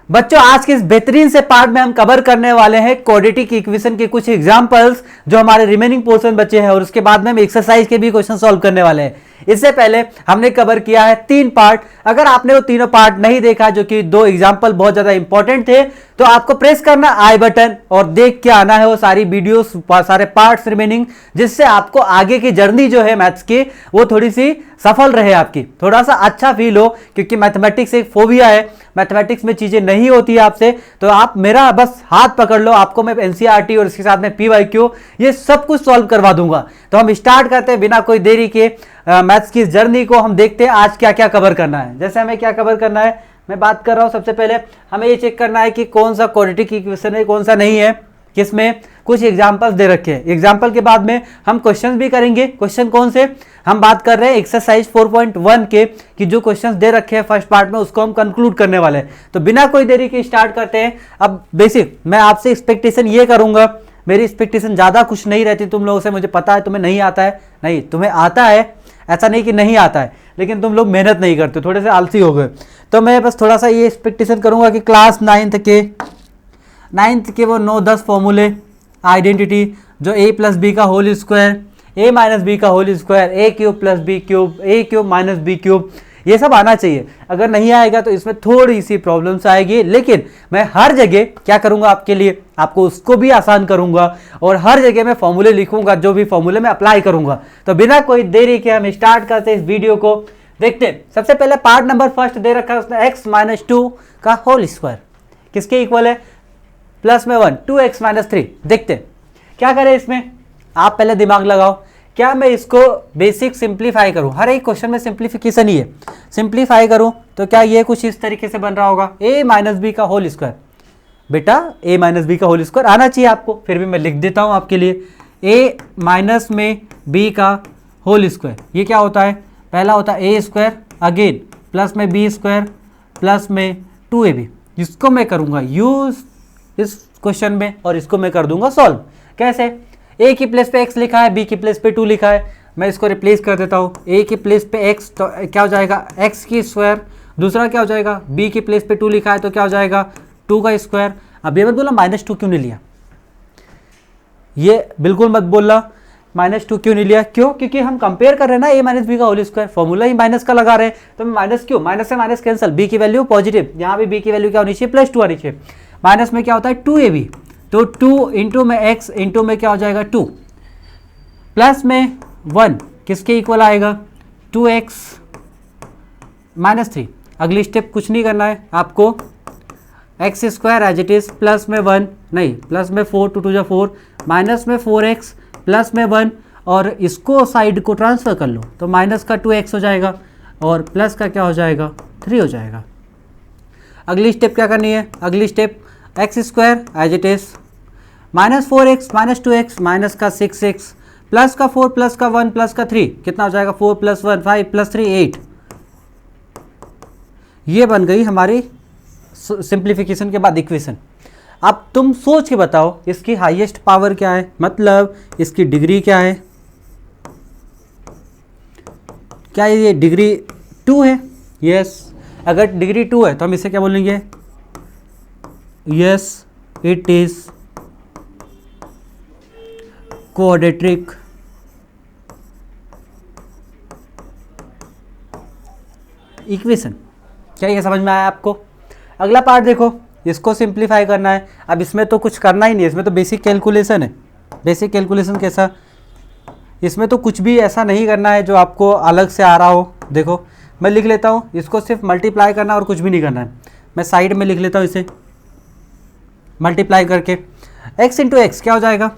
बच्चों आज के इस बेहतरीन से पार्ट में हम कवर करने वाले हैं क्वाड्रेटिक इक्वेशन के कुछ एग्जांपल्स जो हमारे रिमेनिंग पोर्शन बचे हैं और उसके बाद में हम एक्सरसाइज के भी क्वेश्चन सॉल्व करने वाले हैं। इससे पहले हमने कवर किया है 3 पार्ट। अगर आपने वो तीनों पार्ट नहीं देखा, जो कि 2 एग्जांपल बहुत ज्यादा इंपॉर्टेंट थे, तो आपको प्रेस करना आई बटन और देख के आना है वो सारी वीडियोस, सारे पार्ट्स रिमेनिंग, जिससे आपको आगे की जर्नी जो है मैथ्स की वो थोड़ी सी सफल रहे, आपकी थोड़ा सा अच्छा फील हो। क्योंकि मैथमेटिक्स एक फोबिया है, मैथमेटिक्स में चीजें नहीं होती है आपसे, तो आप मेरा बस हाथ पकड़ लो, आपको मैं एनसीईआरटी और इसके साथ में पीवाईक्यू ये सब कुछ सॉल्व करवा दूंगा। तो हम स्टार्ट करते हैं बिना कोई देरी के मैथ्स की जर्नी को। हम देखते हैं आज क्या क्या कवर करना है। जैसे हमें क्या कवर करना है मैं बात कर रहा हूं, सबसे पहले हमें ये चेक करना है कि कौन सा क्वाड्रेटिक इक्वेशन है, कौन सा नहीं है, किसमें कुछ एग्जांपल्स दे रखे हैं। एग्जांपल के बाद में हम क्वेश्चंस भी करेंगे। क्वेश्चन कौन से हम बात कर रहे हैं, एक्सरसाइज 4.1 के, कि जो क्वेश्चंस दे रखे हैं फर्स्ट पार्ट में उसको हम कंक्लूड करने वाले हैं। तो बिना कोई देरी के स्टार्ट करते हैं। अब बेसिक मैं आपसे एक्सपेक्टेशन ये करूंगा, मेरी एक्सपेक्टेशन ज्यादा कुछ नहीं रहती तुम लोगों से। मुझे पता है तुम्हें नहीं आता है, नहीं तुम्हें आता है, ऐसा नहीं कि नहीं आता है, लेकिन तुम लोग मेहनत नहीं करते, थोड़े से आलसी हो गए। तो मैं बस थोड़ा सा ये एक्सपेक्टेशन करूंगा कि क्लास 9th के वो 9-10 फॉर्मूले, आइडेंटिटी, जो a प्लस बी का whole square, a minus B का whole square, a cube plus B cube, a cube minus B cube, ये सब आना चाहिए। अगर नहीं आएगा तो इसमें थोड़ी सी प्रॉब्लम्स आएगी, लेकिन मैं हर जगह क्या करूंगा आपके लिए, आपको उसको भी आसान करूंगा और हर जगह मैं फॉर्मूले लिखूंगा, जो भी फॉर्मूले मैं अप्लाई करूंगा। तो बिना कोई देरी के हम स्टार्ट करते हैं इस वीडियो को। देखते हैं सबसे पहले पार्ट नंबर फर्स्ट दे रखा है उसने, x माइनस 2 का होल स्क्वायर किसके इक्वल है, प्लस में 1, 2x माइनस 3। देखते हैं क्या करें इसमें, आप पहले दिमाग लगाओ। क्या मैं इसको बेसिक सिंप्लीफाई करूं, हर एक क्वेश्चन में सिंप्लीफिकेशन ही है, सिंप्लीफाई करूं तो क्या ये कुछ इस तरीके से बन रहा होगा, a माइनस बी का होल स्क्वायर। बेटा a माइनस बी का होल स्क्वायर आना चाहिए आपको, फिर भी मैं लिख देता हूं आपके लिए, a माइनस में b का होल स्क्वायर। ये क्या होता है, पहला होता है a स्क्वायर, अगेन प्लस में b स्क्वायर प्लस में 2ab। जिसको मैं करूंगा यूज इस क्वेश्चन में और इसको मैं कर दूंगा सॉल्व। कैसे, a की प्लेस पे x लिखा है, b की प्लेस पे 2 लिखा है, मैं इसको रिप्लेस कर देता हूँ। a की प्लेस पे x तो क्या हो जाएगा x की स्क्वायर, दूसरा क्या हो जाएगा b की प्लेस पे 2 लिखा है तो क्या हो जाएगा 2 का स्क्वायर। अब ये मत बोला -2 क्यों नहीं लिया, ये बिल्कुल मत बोलना -2 क्यों नहीं लिया, क्यों, क्योंकि हम कंपेयर कर रहे हैं ना a माइनस बी का होल स्क्वायर, फॉर्मूला ही माइनस का लगा रहे हैं, तो माइनस क्यों, माइनस से माइनस कैंसिल, b की वैल्यू पॉजिटिव, यहाँ भी b की वैल्यू क्या होनी चाहिए +2 आनी चाहिए। माइनस में क्या होता है 2ab, तो 2 इंटू में x इंटू में क्या हो जाएगा 2, प्लस में 1 किसके इक्वल आएगा 2x माइनस 3। अगली स्टेप कुछ नहीं करना है आपको, x square as it is, plus में 1 नहीं प्लस में 4, 2 2 4, माइनस में 4x प्लस में 1, और इसको साइड को ट्रांसफर कर लो तो माइनस का 2x हो जाएगा और प्लस का क्या हो जाएगा 3 हो जाएगा। अगली स्टेप क्या करनी है, अगली step x square as it is, minus 4x minus 2x minus का 6x प्लस का 4 प्लस का 1 प्लस का 3, कितना हो जाएगा 4 प्लस 1 5 प्लस 3 8। ये बन गई हमारी सिंप्लीफिकेशन के बाद इक्वेशन। अब तुम सोच के बताओ इसकी हाईएस्ट पावर क्या है, मतलब इसकी डिग्री क्या है, क्या ये डिग्री 2 है, यस। अगर डिग्री 2 है तो हम इसे क्या बोलेंगे, yes it is quadratic equation. क्या ये समझ में आया आपको। अगला पार्ट देखो, इसको सिंप्लीफाई करना है। अब इसमें तो कुछ करना ही नहीं है, इसमें तो बेसिक कैलकुलेशन है। बेसिक कैलकुलेशन कैसा, इसमें तो कुछ भी ऐसा नहीं करना है जो आपको अलग से आ रहा हो। देखो मैं लिख लेता हूँ, इसको सिर्फ मल्टीप्लाई करना और कुछ भी नहीं करना है। मैं साइड में लिख लेता हूँ इसे मल्टीप्लाई करके, x इंटू एक्स क्या हो जाएगा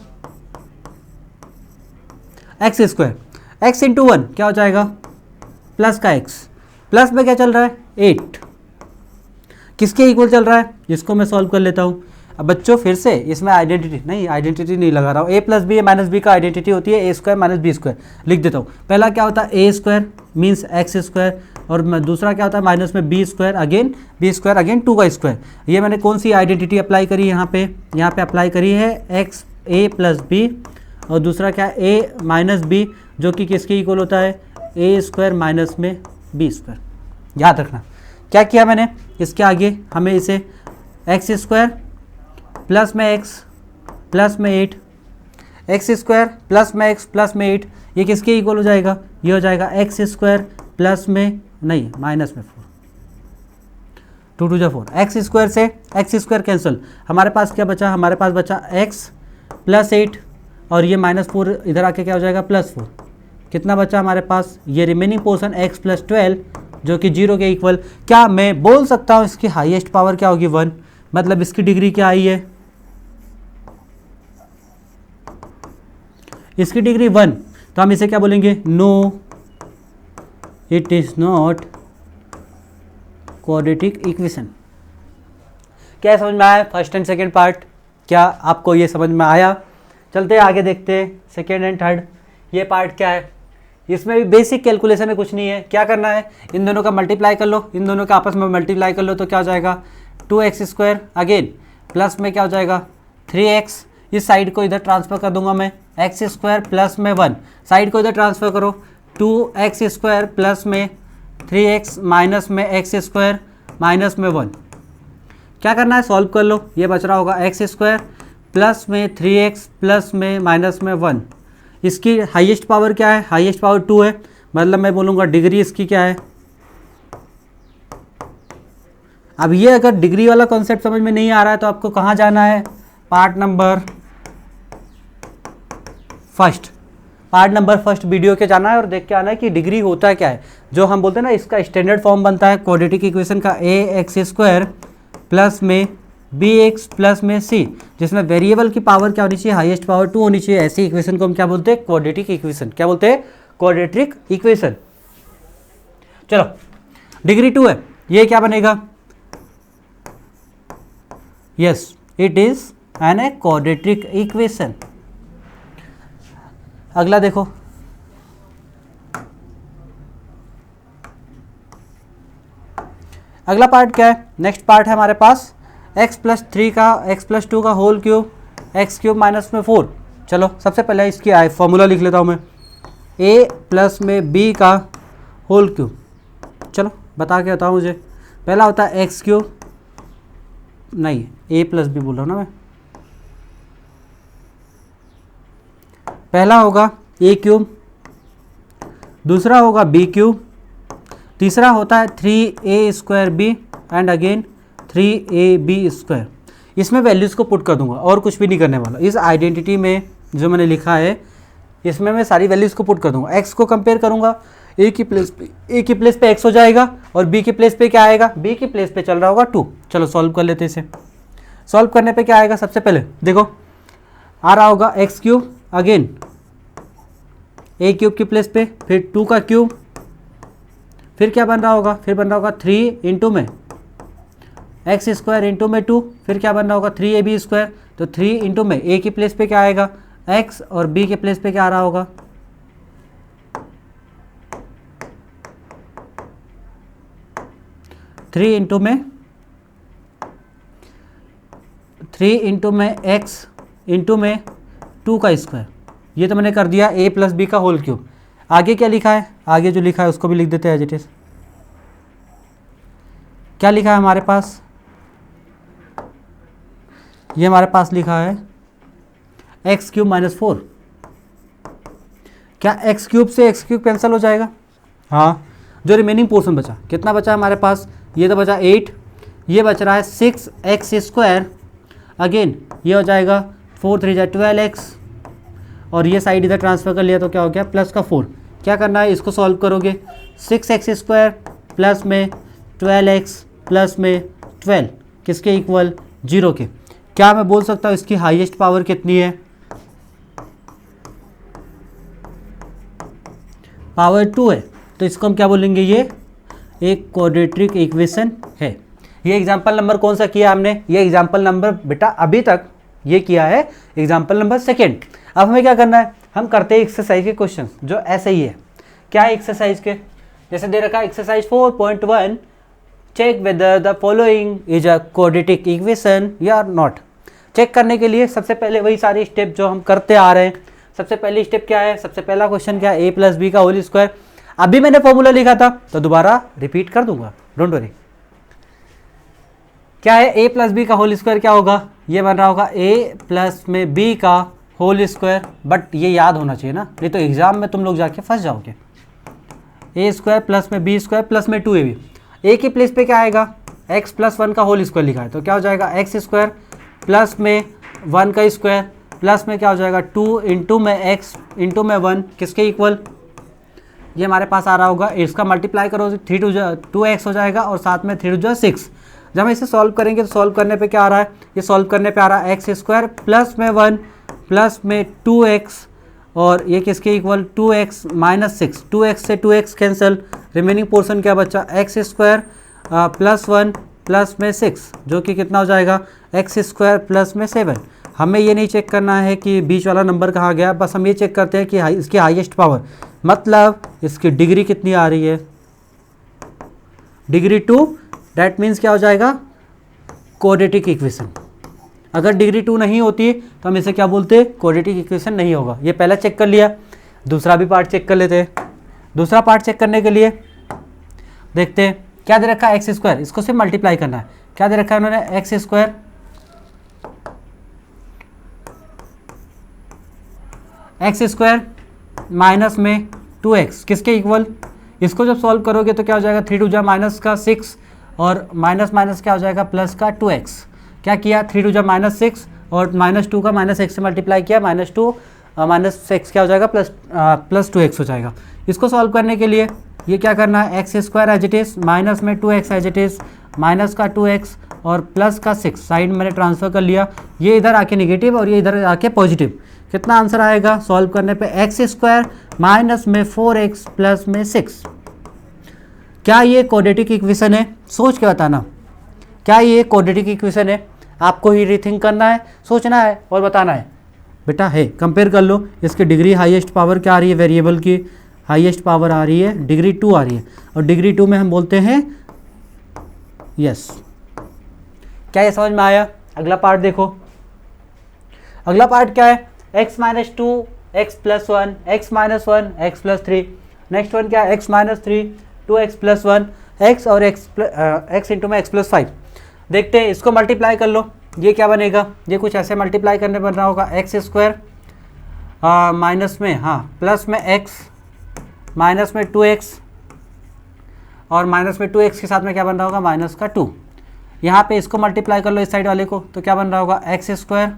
एक्स स्क्वायर, x इंटू 1 क्या हो जाएगा प्लस का x, प्लस में क्या चल रहा है 8, किसके इक्वल चल रहा है, इसको मैं सॉल्व कर लेता हूँ। अब बच्चों फिर से इसमें आइडेंटिटी नहीं लगा रहा हूँ, a plus B minus B का आइडेंटिटी होती है a square minus B square, लिख देता हूँ। पहला क्या होता है a square means x square, और दूसरा क्या होता है माइनस में बी स्क्वायर अगेन 2 का स्क्वायर। ये मैंने कौन सी आइडेंटिटी अप्लाई करी है यहाँ पे अप्लाई करी है एक्स a प्लस बी, और दूसरा क्या a माइनस बी जो कि किसके इक्वल होता है a स्क्वायर माइनस में बी स्क्वायर। याद रखना क्या किया मैंने, इसके आगे हमें इसे एक्स स्क्वायर प्लस में एक्स प्लस में 8, एक्स स्क्वायर प्लस में एक्स प्लस में 8, ये किसके इक्वल हो जाएगा, ये हो जाएगा एक्स स्क्वायर प्लस में नहीं माइनस में 4, 2 2 4, एक्स स्क्वायर से एक्स स्क्वायर कैंसिल, हमारे पास क्या बचा, हमारे पास बचा एक्स प्लस 8 और ये -4 इधर आके क्या हो जाएगा +4, कितना बचा हमारे पास, ये रिमेनिंग पोर्शन x प्लस 12 जो कि 0 के इक्वल। क्या मैं बोल सकता हूँ इसकी हाईएस्ट पावर क्या होगी 1, मतलब इसकी डिग्री क्या आई है, इसकी डिग्री 1, तो हम इसे क्या बोलेंगे, no it is not quadratic equation. क्या समझ में आया फर्स्ट एंड सेकेंड पार्ट, क्या आपको ये समझ में आया? चलते आगे देखते हैं सेकेंड एंड थर्ड। ये पार्ट क्या है, इसमें भी बेसिक कैलकुलेशन में कुछ नहीं है, क्या करना है, इन दोनों का मल्टीप्लाई कर लो, इन दोनों का आपस में मल्टीप्लाई कर लो तो क्या हो जाएगा 2x², अगेन प्लस में क्या हो जाएगा 3x, इस साइड को इधर ट्रांसफ़र कर दूंगा मैं, x² प्लस में 1, साइड को इधर ट्रांसफ़र करो, 2x² प्लस में 3x माइनस में x² माइनस में 1, क्या करना है सॉल्व कर लो, ये बच रहा होगा x² प्लस में 3x प्लस में माइनस में 1, इसकी हाईएस्ट पावर क्या है, हाईएस्ट पावर 2 है, मतलब मैं बोलूँगा डिग्री इसकी क्या है। अब ये अगर डिग्री वाला कॉन्सेप्ट समझ में नहीं आ रहा है तो आपको कहाँ जाना है, पार्ट नंबर फर्स्ट वीडियो के जाना है और देख के आना है कि डिग्री होता क्या है, जो हम बोलते हैं ना इसका स्टैंडर्ड फॉर्म बनता है क्वाड्रेटिक इक्वेशन का ax² प्लस में bx प्लस में c, जिसमें वेरिएबल की पावर क्या होनी चाहिए, हाईएस्ट पावर 2 होनी चाहिए, ऐसी इक्वेशन को हम क्या बोलते हैं, क्वाड्रेटिक इक्वेशन। क्या बोलते हैं, क्वाड्रेटिक इक्वेशन। चलो डिग्री 2 है, ये क्या बनेगा, yes it is an a quadratic equation. अगला देखो, अगला पार्ट क्या है, नेक्स्ट पार्ट है हमारे पास x प्लस 3 का x प्लस 2 का होल क्यूब x³ माइनस में 4। चलो सबसे पहले इसकी फॉर्मूला लिख लेता हूँ मैं, a प्लस में b का होल क्यूब, चलो बता के बताओ मुझे, पहला होता है x³ नहीं a प्लस b बोल रहा हूँ ना मैं, पहला होगा a³, दूसरा होगा b³, तीसरा होता है 3a² एंड अगेन 3ab²। इसमें वैल्यूज़ को पुट कर दूंगा और कुछ भी नहीं करने वाला, इस आइडेंटिटी में जो मैंने लिखा है इसमें मैं सारी वैल्यूज़ को पुट कर दूंगा, x को कंपेयर करूंगा, a की प्लेस पे x हो जाएगा और b की प्लेस पे क्या आएगा, b की प्लेस पे चल रहा होगा 2। चलो सॉल्व कर लेते हैं इसे, सॉल्व करने पे क्या आएगा, सबसे पहले देखो आ रहा होगा x³ अगेन a³ की प्लेस पे, फिर 2 का क्यूब, फिर क्या बन रहा होगा, फिर बन रहा होगा 3 इंटू में x² इंटू में 2, फिर क्या बन रहा होगा 3ab², तो 3 इंटू में a की प्लेस पे क्या आएगा x और b के प्लेस पे क्या आ रहा होगा 3 इंटू में x इंटू में 2 का स्क्वायर, ये तो मैंने कर दिया a प्लस b का होल क्यूब। आगे क्या लिखा है, आगे जो लिखा है उसको भी लिख देते हैं एज इट इज। क्या लिखा है हमारे पास, ये हमारे पास लिखा है x³ माइनस 4। क्या x³ से x³ कैंसिल हो जाएगा, हाँ, जो रिमेनिंग पोर्शन बचा, कितना बचा हमारे पास, ये तो बचा 8, ये बच रहा है 6x², अगेन ये हो जाएगा 4 3 12x, और ये साइड इधर ट्रांसफर कर लिया तो क्या हो गया प्लस का 4। क्या करना है, इसको सॉल्व करोगे, 6x² प्लस में 12x प्लस में 12 किसके इक्वल, 0 के। क्या मैं बोल सकता हूँ इसकी हाईएस्ट पावर कितनी है, पावर 2 है, तो इसको हम क्या बोलेंगे, ये एक क्वाड्रेटिक इक्वेशन है। ये एग्जाम्पल नंबर कौन सा किया हमने, ये एग्जाम्पल नंबर बेटा अभी तक ये किया है एग्जाम्पल नंबर 2। अब हमें क्या करना है, हम करते हैं एक्सरसाइज के क्वेश्चन जो ऐसे ही है। क्या है एक्सरसाइज के, जैसे दे रखा है exercise 4.1, check whether the following is a quadratic equation या नॉट। चेक करने के लिए सबसे पहले वही सारी स्टेप जो हम करते आ रहे हैं। सबसे पहली स्टेप क्या है, सबसे पहला क्वेश्चन क्या है, a प्लस बी का होल स्क्वायर। अभी मैंने फॉर्मूला लिखा था तो दोबारा रिपीट कर दूंगा, डोंट वरी। क्या है, a प्लस बी का होल स्क्वायर क्या होगा, ये बन रहा होगा a प्लस में b का होल स्क्वायर। बट ये याद होना चाहिए ना, नहीं तो एग्जाम में तुम लोग जाके फंस जाओगे। a स्क्वायर प्लस में b स्क्वायर प्लस में 2ab, a की प्लेस पे क्या आएगा, x प्लस 1 का होल स्क्वायर लिखा है तो क्या हो जाएगा x स्क्वायर प्लस में 1 का स्क्वायर प्लस में क्या हो जाएगा 2 इंटू में x इंटू में 1 किसके इक्वल, ये हमारे पास आ रहा होगा। इसका मल्टीप्लाई करो 3 टू 2x हो जाएगा और साथ में 3 टू 6। जब हम इसे सॉल्व करेंगे तो सॉल्व करने पे क्या आ रहा है, ये सॉल्व करने पे आ रहा है एक्स स्क्वायर प्लस में 1 प्लस में 2x और ये किसके इक्वल 2x माइनस 6, 2x से 2x कैंसिल, रिमेनिंग पोर्शन क्या बचा एक्स स्क्वायर प्लस 1 प्लस में 6 जो कि कितना हो जाएगा एक्स स्क्वायर प्लस में 7। हमें ये नहीं चेक करना है कि बीच वाला नंबर कहाँ गया, बस हम ये चेक करते हैं कि इसकी हाईएस्ट पावर मतलब इसकी डिग्री कितनी आ रही है, डिग्री 2। डैट मीन्स क्या हो जाएगा क्वाड्रेटिक इक्वेशन। अगर डिग्री 2 नहीं होती तो हम इसे क्या बोलते, क्वाड्रेटिक इक्वेशन नहीं होगा। ये पहला चेक कर लिया, दूसरा भी पार्ट चेक कर लेते हैं। दूसरा पार्ट चेक करने के लिए देखते हैं क्या दे रखा है एक्स स्क्वायर, इसको सिर्फ मल्टीप्लाई करना है। क्या दे रखा है उन्होंने एक्स स्क्वायर माइनस में 2x किसके इक्वल, इसको जब सॉल्व करोगे तो क्या हो जाएगा 3 टू जा माइनस का 6 और माइनस माइनस क्या हो जाएगा प्लस का 2x। क्या किया 3 टू जा माइनस 6 और -2 का -x से मल्टीप्लाई किया, -2 -6 क्या हो जाएगा प्लस 2x हो जाएगा। इसको सॉल्व करने के लिए ये क्या करना है x square as it is minus में 2x as it is minus का 2x और प्लस का 6 साइड मैंने ट्रांसफ़र कर लिया। ये इधर आके नेगेटिव और ये इधर आके पॉजिटिव। कितना आंसर आएगा सॉल्व करने पे एक्स स्क्वायर माइनस में 4x प्लस में 6। क्या ये क्वाड्रेटिक इक्वेशन है, सोच के बताना। क्या ये क्वाड्रेटिक इक्वेशन है, आपको ही रीथिंक करना है, सोचना है और बताना है। बेटा है, कंपेयर कर लो। इसकी डिग्री हाईएस्ट पावर क्या आ रही है, वेरिएबल की हाईएस्ट पावर आ रही है डिग्री 2 आ रही है और डिग्री 2 में हम बोलते हैं यस। क्या ये समझ में आया। अगला पार्ट देखो, अगला पार्ट क्या है x minus 2 x plus 1 x minus 1 x plus 3। Next one क्या है x minus 3 2x plus 1 x और x इंटू में x प्लस 5। देखते हैं इसको मल्टीप्लाई कर लो, ये क्या बनेगा, ये कुछ ऐसे मल्टीप्लाई करने बन रहा होगा एक्स स्क्वायर माइनस में प्लस में x माइनस में 2x और माइनस में 2x के साथ में क्या बन रहा होगा माइनस का 2। यहाँ पे इसको मल्टीप्लाई कर लो इस साइड वाले को तो क्या बन रहा होगा एक्स स्क्वायर,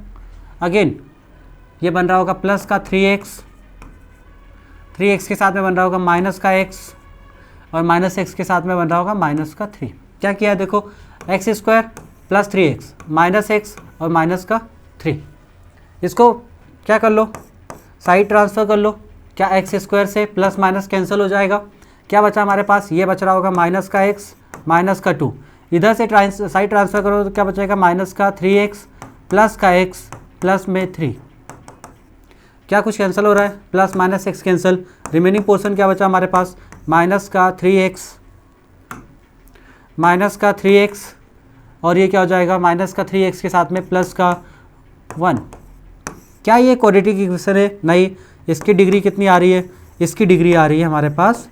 अगेन ये बन रहा होगा प्लस का 3x के साथ में बन रहा होगा माइनस का x और माइनस x के साथ में बन रहा होगा माइनस का 3। क्या किया देखो x square plus 3x minus x और माइनस का 3। इसको क्या कर लो साइड ट्रांसफ़र कर लो। क्या एक्स स्क्वायर से प्लस माइनस कैंसिल हो जाएगा, क्या बचा हमारे पास, ये बच रहा होगा माइनस का x माइनस का 2। इधर से साइड ट्रांसफ़र करो तो क्या बचेगा माइनस का 3x प्लस का x प्लस में 3। क्या कुछ कैंसिल हो रहा है, plus minus x cancel, remaining portion क्या बचा हमारे पास माइनस का 3x और ये क्या हो जाएगा माइनस का 3x के साथ में प्लस का 1। क्या ये क्वाड्रेटिक इक्वेशन है, नहीं। इसकी डिग्री कितनी आ रही है, इसकी डिग्री आ रही है हमारे पास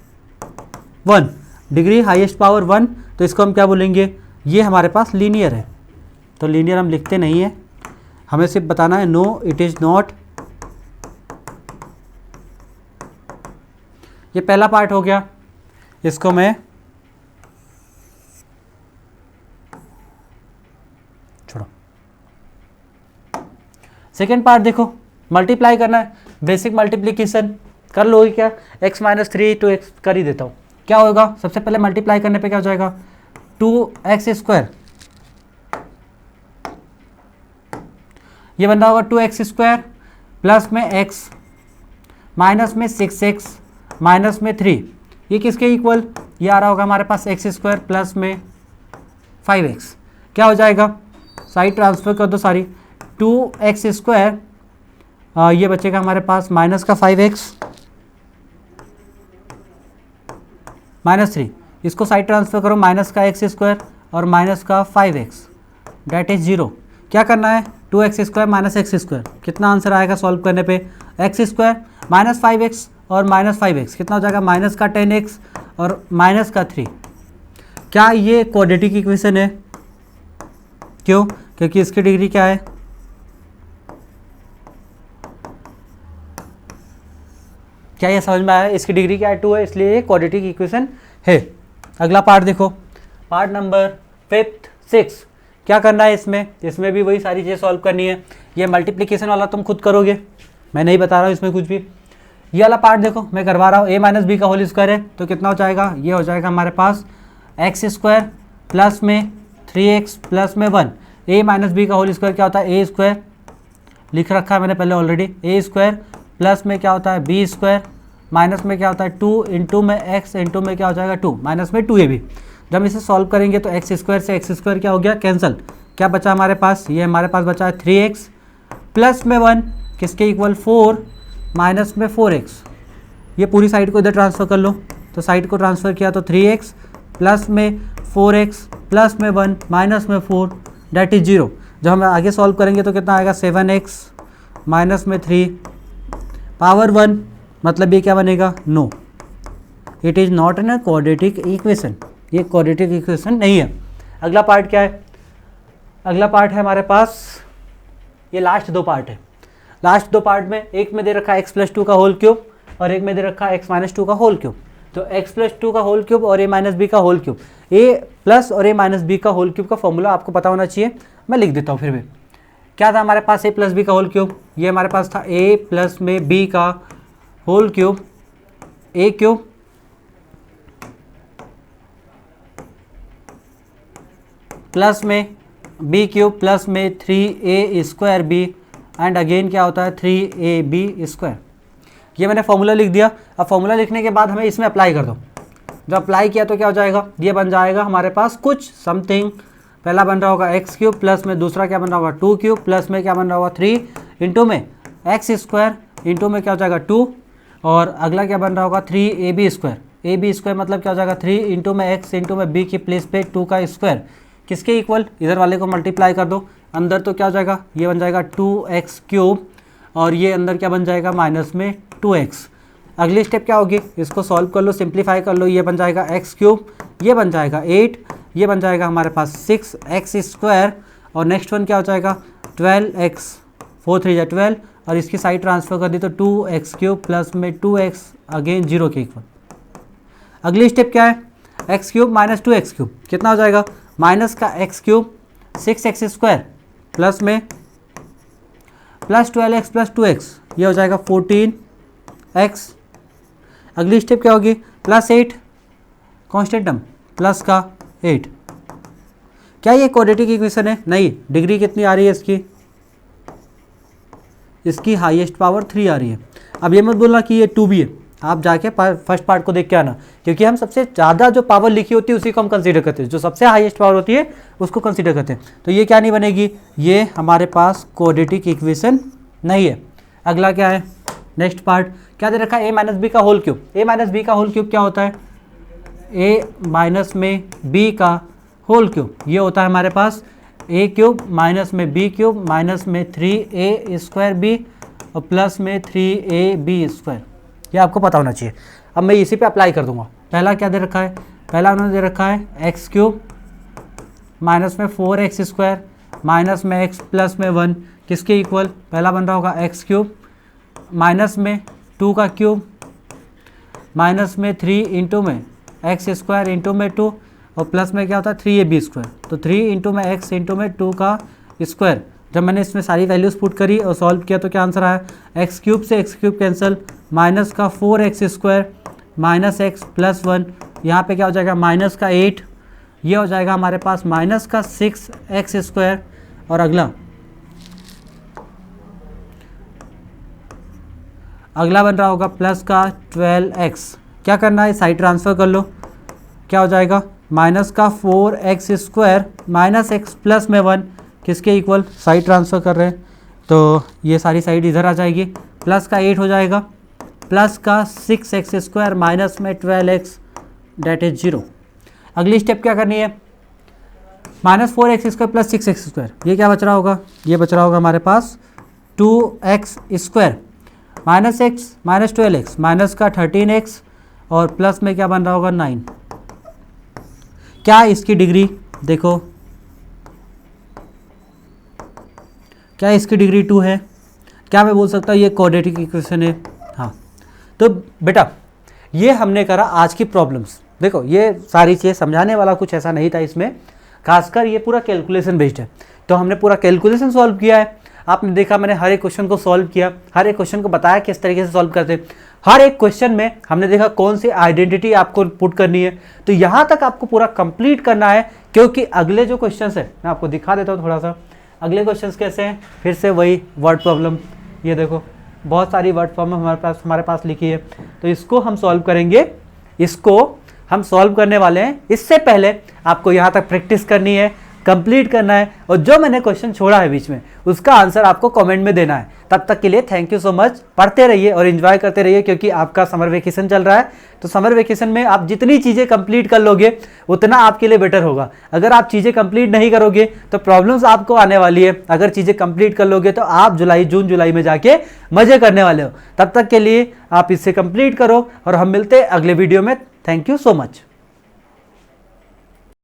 1, डिग्री हाईएस्ट पावर 1। तो इसको हम क्या बोलेंगे, ये हमारे पास लीनियर है। तो लीनियर हम लिखते नहीं है, हमें सिर्फ बताना है नो इट इज़ नॉट। ये पहला पार्ट हो गया, इसको मैं छोड़ो। सेकेंड पार्ट देखो, मल्टीप्लाई करना है, बेसिक मल्टीप्लिकेशन कर लो। क्या x माइनस 3 टू x कर ही देता हूँ। क्या होगा सबसे पहले मल्टीप्लाई करने पे क्या हो जाएगा 2x स्क्वायर, ये बन रहा होगा 2x स्क्वायर प्लस में x माइनस में 6x माइनस में 3। ये किसके इक्वल, ये आ रहा होगा हमारे पास x स्क्वायर प्लस में 5x। क्या हो जाएगा साइड ट्रांसफ़र कर दो सारी, 2x स्क्वायर ये बचेगा हमारे पास माइनस का 5x माइनस 3। इसको साइड ट्रांसफ़र करो, माइनस का x स्क्वायर और माइनस का 5x डैट इज़ 0। क्या करना है 2x square minus x square, कितना आंसर आएगा सॉल्व करने पे x स्क्वायर माइनस 5x और माइनस 5x कितना हो जाएगा माइनस का 10x और माइनस का 3। क्या ये क्वाड्रेटिक इक्वेशन है, क्यों? क्योंकि इसकी डिग्री क्या है, क्या ये समझ में आया? इसकी डिग्री क्या है, 2 है, इसलिए ये क्वाड्रेटिक इक्वेशन है। अगला पार्ट देखो, पार्ट नंबर 5th 6। क्या करना है इसमें? इसमें भी वही सारी चीज़ें सॉल्व करनी है। ये मल्टीप्लिकेशन वाला तुम खुद करोगे, मैं नहीं बता रहा हूँ इसमें कुछ भी। ये वाला पार्ट देखो मैं करवा रहा हूँ, a माइनस बी का होल स्क्वायर है तो कितना हो जाएगा, ये हो जाएगा हमारे पास एक्स स्क्वायर प्लस में 3x प्लस में 1। a माइनस बी का होल स्क्वायर क्या होता है, a स्क्वायर लिख रखा है मैंने पहले ऑलरेडी, a स्क्वायर प्लस में क्या होता है b स्क्वायर, माइनस में क्या होता है 2 इंटू में x इंटू में क्या हो जाएगा 2, माइनस में 2ab। जब हम इसे सॉल्व करेंगे तो एक्स स्क्वायर से एक्स स्क्वायर क्या हो गया, कैंसिल। क्या बचा हमारे पास, ये हमारे पास बचा है 3x प्लस में 1 किसके इक्वल 4 माइनस में 4x। ये पूरी साइड को इधर ट्रांसफ़र कर लो, तो साइड को ट्रांसफ़र किया तो 3x प्लस में 4x प्लस में 1 माइनस में 4 डेट इज 0। जब हम आगे सॉल्व करेंगे तो कितना आएगा 7x माइनस में 3 पावर 1, मतलब ये क्या बनेगा, no, it is not an quadratic equation, ये क्वाड्रेटिक इक्वेशन नहीं है। अगला पार्ट क्या है, अगला पार्ट है हमारे पास, ये लास्ट 2 पार्ट है। लास्ट 2 पार्ट में एक में दे रखा है x प्लस 2 का होल क्यूब और एक में दे रखा है x माइनस 2 का होल क्यूब। तो x प्लस 2 का होल क्यूब और a माइनस बी का होल क्यूब, a प्लस और a माइनस बी का होल क्यूब का फॉर्मूला आपको पता होना चाहिए, मैं लिख देता हूँ फिर भी। क्या था हमारे पास a प्लस बी का होल क्यूब, ये हमारे पास था a प्लस में b का whole cube, a cube plus में b क्यूब प्लस में 3a square b and again क्या होता है 3ab स्क्वायर। ये मैंने फॉर्मूला लिख दिया। अब फॉर्मूला लिखने के बाद हमें इसमें अप्लाई कर दो। जब अप्लाई किया तो क्या हो जाएगा, ये बन जाएगा हमारे पास कुछ समथिंग, पहला बन रहा होगा एक्स क्यूब प्लस में दूसरा क्या बन रहा होगा 2 क्यूब प्लस में क्या बन रहा होगा 3 इंटू में एक्स स्क्वायर इंटू में क्या हो जाएगा 2 और अगला क्या बन रहा होगा 3ab स्क्वायर। ab स्क्वायर मतलब क्या हो जाएगा 3 इंटू में एक्स इंटू में बी की प्लेस पे 2 का स्क्वायर किसके इक्वल, इधर वाले को मल्टीप्लाई कर दो, अंदर तो क्या हो जाएगा, ये बन जाएगा 2x क्यूब और ये अंदर क्या बन जाएगा माइनस में 2x। अगली स्टेप क्या होगी, इसको सॉल्व कर लो, सिंप्लीफाई कर लो, ये बन जाएगा x क्यूब, ये बन जाएगा 8, ये बन जाएगा हमारे पास 6x स्क्वायर और नेक्स्ट वन क्या हो जाएगा 12x, 4 3 12 और इसकी साइड ट्रांसफ़र कर दी तो 2x क्यूब प्लस में 2x अगेन 0 के इक्वल। अगली स्टेप क्या है, x cube minus 2x cube कितना हो जाएगा, माइनस का x cube 6x square plus में प्लस 12x प्लस 2x, ये हो जाएगा 14x। अगली स्टेप क्या होगी, प्लस 8 कांस्टेंट टर्म प्लस का 8। क्या ये क्वाड्रेटिक इक्वेशन है, नहीं। डिग्री कितनी आ रही है इसकी, इसकी हाईएस्ट पावर 3 आ रही है। अब ये मत बोलना कि ये 2b है, आप जाके फर्स्ट पार्ट को देख के आना, क्योंकि हम सबसे ज़्यादा जो पावर लिखी होती है उसी को हम कंसीडर करते हैं, जो सबसे हाईएस्ट पावर होती है उसको कंसीडर करते हैं। तो ये क्या नहीं बनेगी, ये हमारे पास क्वाड्रेटिक इक्वेशन नहीं है। अगला क्या है, नेक्स्ट पार्ट क्या दे रखा है, a माइनस बी का whole cube. a minus B का होल क्यूब क्या होता है, a माइनस में b का होल क्यूब, ये होता है हमारे पास a क्यूब माइनस में b क्यूब माइनस में 3a स्क्वायर b और प्लस में 3ab स्क्वायर। ये आपको पता होना चाहिए। अब मैं इसी पे अप्लाई कर दूंगा। पहला क्या दे रखा है, पहला उन्होंने दे रखा है एक्स क्यूब माइनस में 4x स्क्वायर माइनस में x प्लस में 1 किसके इक्वल, पहला बन रहा होगा एक्स क्यूब माइनस में 2 का क्यूब माइनस में 3 इंटू में एक्स स्क्वायर इंटू में 2 और प्लस में क्या होता है 3ab स्क्वायर। तो 3 इंटू में x इंटू में 2 का स्क्वायर। जब मैंने इसमें सारी वैल्यूज़ पुट करी और सॉल्व किया तो क्या आंसर आया, एक्स क्यूब से एक्स क्यूब कैंसिल, माइनस का 4x square minus x plus 1, यहाँ पे क्या हो जाएगा माइनस का 8, ये हो जाएगा हमारे पास माइनस का 6x स्क्वायर और अगला बन रहा होगा प्लस का 12x। क्या करना है, साइड ट्रांसफ़र कर लो, क्या हो जाएगा माइनस का 4x square minus x plus में 1 किसके इक्वल, साइड ट्रांसफ़र कर रहे हैं तो ये सारी साइड इधर आ जाएगी, प्लस का 8 हो जाएगा प्लस का 6x स्क्वायर माइनस में 12x डेट इज 0। अगली स्टेप क्या करनी है, minus 4x square plus 6x square, ये क्या बच रहा होगा, ये बच रहा होगा हमारे पास 2x square minus x minus 12x minus का 13x और प्लस में क्या बन रहा होगा 9। क्या इसकी डिग्री देखो, क्या इसकी डिग्री 2 है? क्या मैं बोल सकता हूँ ये क्वाड्रेटिक इक्वेशन है? हाँ। तो बेटा ये हमने करा आज की प्रॉब्लम्स। देखो ये सारी चीज़ समझाने वाला कुछ ऐसा नहीं था इसमें, खासकर ये पूरा कैलकुलेशन बेस्ड है। तो हमने पूरा कैलकुलेशन सॉल्व किया है। आपने देखा मैंने हर एक क्वेश्चन को सॉल्व किया, हर एक क्वेश्चन को बताया किस तरीके से सॉल्व करते। हर एक क्वेश्चन में हमने देखा कौन सी आइडेंटिटी आपको पुट करनी है। तो यहाँ तक आपको पूरा कंप्लीट करना है, क्योंकि अगले जो क्वेश्चन है मैं आपको दिखा देता हूँ थोड़ा सा। अगले क्वेश्चन कैसे हैं? फिर से वही वर्ड प्रॉब्लम। ये देखो बहुत सारी वर्ड प्रॉब्लम हमारे पास लिखी है, तो इसको हम सॉल्व करेंगे। इसको हम सॉल्व करने वाले हैं। इससे पहले आपको यहाँ तक प्रैक्टिस करनी है, कंप्लीट करना है, और जो मैंने क्वेश्चन छोड़ा है बीच में उसका आंसर आपको कमेंट में देना है। तब तक के लिए थैंक यू सो मच। पढ़ते रहिए और एंजॉय करते रहिए, क्योंकि आपका समर वेकेशन चल रहा है। तो समर वेकेशन में आप जितनी चीज़ें कंप्लीट कर लोगे उतना आपके लिए बेटर होगा। अगर आप चीज़ें कंप्लीट नहीं करोगे तो प्रॉब्लम्स आपको आने वाली है। अगर चीज़ें कंप्लीट कर लोगे तो आप जून जुलाई में जाके मज़े करने वाले हो। तब तक के लिए आप इससे कंप्लीट करो और हम मिलते हैं अगले वीडियो में। Thank you so much.